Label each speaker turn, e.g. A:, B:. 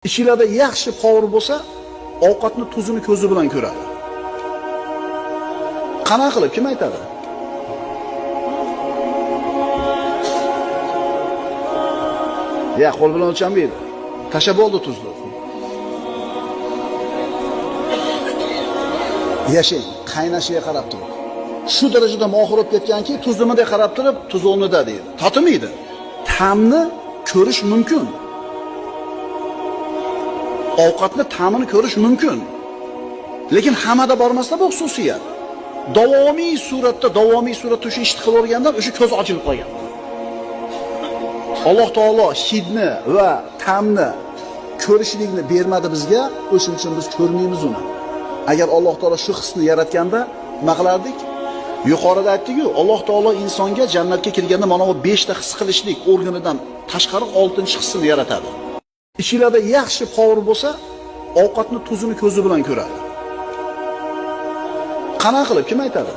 A: Ichingizda yaxshi qovur bo'lsa, ovqatni tuzini ko'zi bilan ko'radi. Qanaqa qilib kim aytadi? Ya qo'l bilan o'lchanmaydi. Tashlab bo'ldi tuzni. Yashang, qaynashiga qarab turib. Shu darajada mohir bo'lib ketganki, tuzimiga qarab turib, tuz o'rnida deydi. Tatimaydi. Ta'mni ko'rish mumkin. Ovqatni ta'mini ko'rish mumkin. Lekin hammada bormasda bu xususiyat. Davomiy suratda o'sha ishni qilib o'rgandan o'sha ko'z ochilib qolgan. Alloh taolo hidni va ta'mni ko'rishlikni bermadi bizga, o'shuning uchun biz ko'rmaymiz uni. Agar Alloh taolo shu hisni yaratganda nima qilardik? Yuqorida aytdik-ku, Alloh taolo insonga jannatga kirganda mana bu 5 ta his qilishlik organidan tashqari 6-hissini yaratadi. Ichingizda yaxshi qovur bo'lsa, ovqatni tuzini ko'zi bilan ko'radi. Qanaqa qilib kim aytadi?